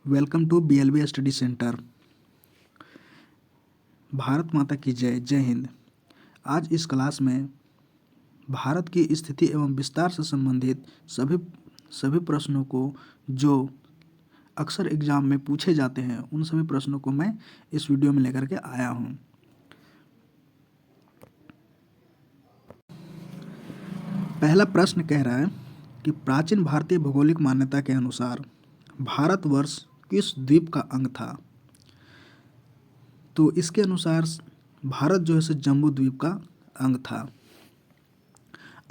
Welcome to BLB study centre. Bharat Mata की जय। जय हिंद। आज इस क्लास में भारत की स्थिति एवं विस्तार से संबंधित सभी सभी प्रश्नों को जो अक्सर एग्जाम में पूछे जाते हैं उन सभी प्रश्नों को मैं इस वीडियो में लेकर के आया हूँ। पहला प्रश्न कह रहा है कि प्राचीन भारतीय भौगोलिक मान्यता के अनुसार भारतवर्ष किस द्वीप का अंग था। तो इसके अनुसार भारत जो है सो जम्बू द्वीप का अंग था।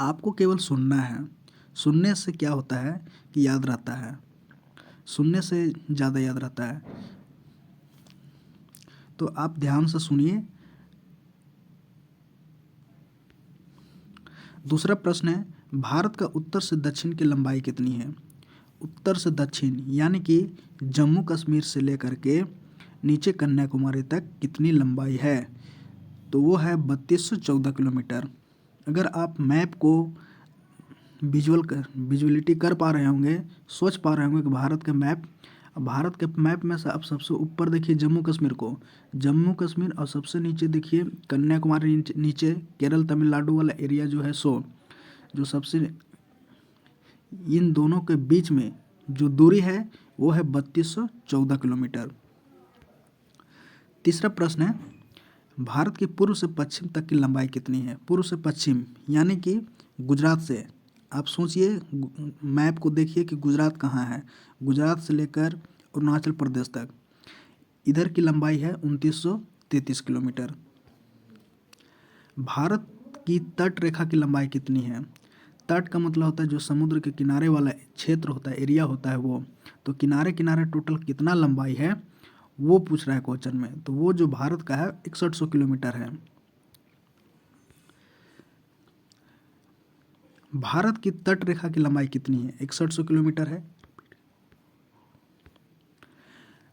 आपको केवल सुनना है, सुनने से क्या होता है कि याद रहता है, सुनने से ज़्यादा याद रहता है। तो आप ध्यान से सुनिए। दूसरा प्रश्न है, भारत का उत्तर से दक्षिण की लंबाई कितनी है। उत्तर से दक्षिण यानी कि जम्मू कश्मीर से लेकर के नीचे कन्याकुमारी तक कितनी लंबाई है। तो वो है 3214 किलोमीटर। अगर आप मैप को विजुअलिटी कर पा रहे होंगे, सोच पा रहे होंगे कि भारत के मैप में से आप सबसे ऊपर देखिए जम्मू कश्मीर को, जम्मू कश्मीर, और सबसे नीचे देखिए कन्याकुमारी, नीचे केरल तमिलनाडु वाला एरिया जो है सो जो सबसे इन दोनों के बीच में जो दूरी है वो है 3214 किलोमीटर। तीसरा प्रश्न है, भारत की पूर्व से पश्चिम तक की लंबाई कितनी है। पूर्व से पश्चिम यानी कि गुजरात से, आप सोचिए, मैप को देखिए कि गुजरात कहाँ है। गुजरात से लेकर अरुणाचल प्रदेश तक इधर की लंबाई है 2933 किलोमीटर। भारत की तट रेखा की लंबाई कितनी है। तट का मतलब होता है जो समुद्र के किनारे वाला क्षेत्र होता है, एरिया होता है वो। तो किनारे किनारे टोटल कितना लंबाई है वो पूछ रहा है क्वेश्चन में। तो वो जो भारत का है 6100 किलोमीटर है। भारत की तट रेखा की लंबाई कितनी है। 6100 किलोमीटर है।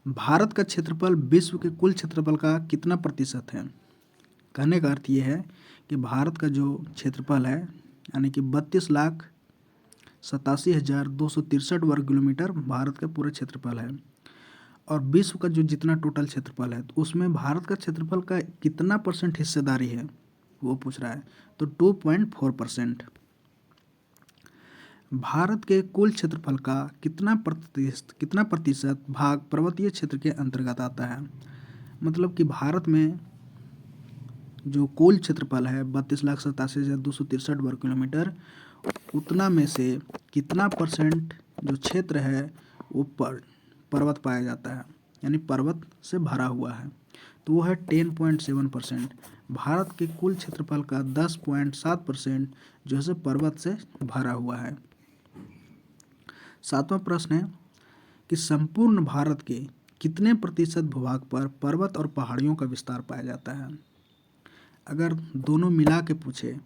भारत का क्षेत्रफल विश्व के कुल क्षेत्रफल का कितना प्रतिशत है। कहने का अर्थ ये है कि भारत का जो क्षेत्रफल है यानी कि 32,87,263 वर्ग किलोमीटर भारत का पूरा क्षेत्रफल है। और विश्व का जो जितना टोटल क्षेत्रफल है तो उसमें भारत का क्षेत्रफल का कितना % हिस्सेदारी है वो पूछ रहा है। तो 2.4%। भारत के कुल क्षेत्रफल का कितना प्रतिशत भाग पर्वतीय क्षेत्र के अंतर्गत आता है। मतलब कि भारत में जो कुल क्षेत्रफल है 32,87,263 वर्ग किलोमीटर, उतना में से कितना % जो क्षेत्र है वो पर्वत पाया जाता है, यानी पर्वत से भरा हुआ है। तो वो है 10.7%। भारत के कुल क्षेत्रफल का 10.7% जो है पर्वत से भरा हुआ है। सातवां प्रश्न है कि संपूर्ण भारत के कितने प्रतिशत भूभाग पर पर्वत और पहाड़ियों का विस्तार पाया जाता है। अगर दोनों मिला के पूछे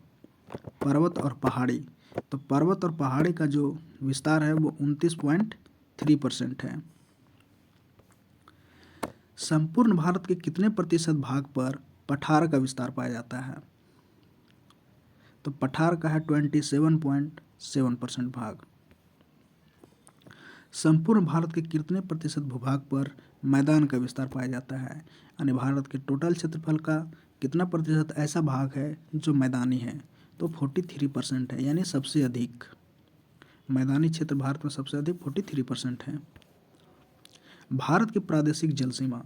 पर्वत और पहाड़ी, तो पर्वत और पहाड़ी का जो विस्तार है वो 29.3% है। संपूर्ण भारत के कितने प्रतिशत भाग पर पठार का विस्तार पाया जाता है। तो पठार का है 27.7% भाग। संपूर्ण भारत के कितने प्रतिशत भूभाग पर मैदान का विस्तार पाया जाता है। यानी भारत के टोटल क्षेत्रफल का कितना प्रतिशत ऐसा भाग है जो मैदानी है। तो 43% है, यानी सबसे अधिक मैदानी क्षेत्र भारत में सबसे अधिक 43% है। भारत की प्रादेशिक जल सीमा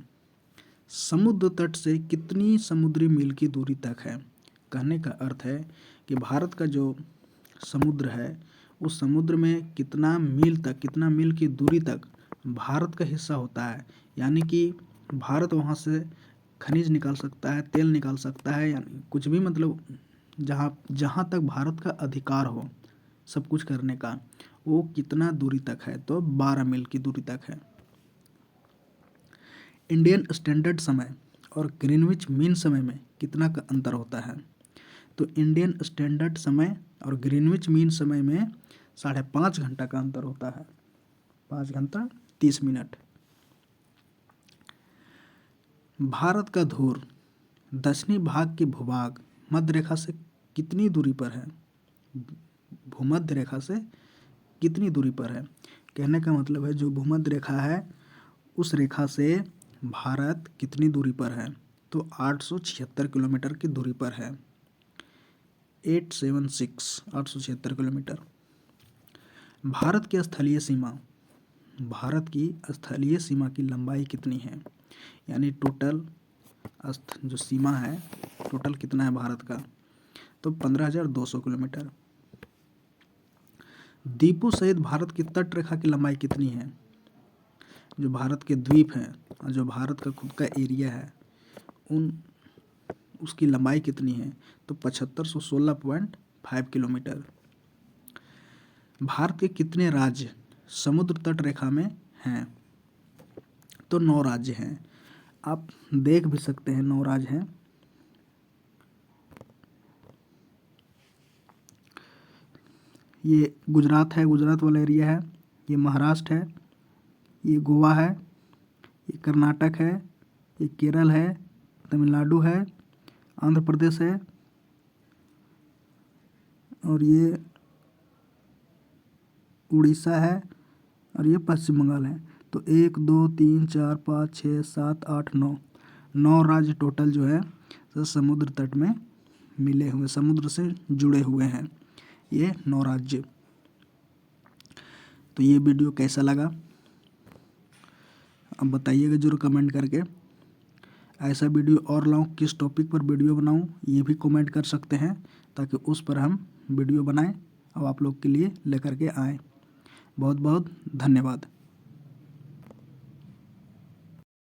समुद्र तट से कितनी समुद्री मील की दूरी तक है। कहने का अर्थ है कि भारत का जो समुद्र है उस समुद्र में कितना मील की दूरी तक भारत का हिस्सा होता है। यानी कि भारत वहाँ से खनिज निकाल सकता है, तेल निकाल सकता है, यानी कुछ भी, मतलब जहाँ तक भारत का अधिकार हो सब कुछ करने का, वो कितना दूरी तक है। तो 12 मील की दूरी तक है। इंडियन स्टैंडर्ड समय और ग्रीनविच मीन समय में कितना का अंतर होता है। तो इंडियन स्टैंडर्ड समय और ग्रीनविच मीन समय में 5.5 घंटा का अंतर होता है। 5 घंटा 30 मिनट। भारत का ध्रुव दक्षिणी भाग के भूभाग मध्य रेखा से कितनी दूरी पर है। भूमध्य रेखा से कितनी दूरी पर है। कहने का मतलब है जो भूमध्य रेखा है उस रेखा से भारत कितनी दूरी पर है? तो 876 किलोमीटर की दूरी पर है। 876 किलोमीटर। भारत की स्थलीय सीमा, भारत की स्थलीय सीमा की लंबाई कितनी है? यानी टोटल जो सीमा है, टोटल कितना है भारत का? तो 15,200 किलोमीटर। द्वीपों सहित भारत की तट रेखा की लंबाई कितनी है? जो भारत के द्वीप हैं और जो भारत का खुद का एरिया है, उसकी लंबाई कितनी है? तो 7516.5 किलोमीटर। भारत के कितने राज्य समुद्र तट रेखा में हैं? तो 9 राज्य हैं। आप देख भी सकते हैं, 9 राज्य हैं। ये गुजरात है, गुजरात वाला एरिया है। ये महाराष्ट्र है, ये गोवा है, ये कर्नाटक है, ये केरल है, तमिलनाडु है, आंध्र प्रदेश है, और ये उड़ीसा है, और ये पश्चिम बंगाल है। तो 1 2 3 4 5 6 7 8 9 राज्य टोटल जो है तो समुद्र तट में मिले हुए, समुद्र से जुड़े हुए हैं ये 9 राज्य। तो ये वीडियो कैसा लगा अब बताइएगा जरूर कमेंट करके। ऐसा वीडियो और लाऊं, किस टॉपिक पर वीडियो बनाऊं, ये भी कमेंट कर सकते हैं, ताकि उस पर हम वीडियो बनाएं और आप लोग के लिए लेकर के आएँ। बहुत बहुत धन्यवाद।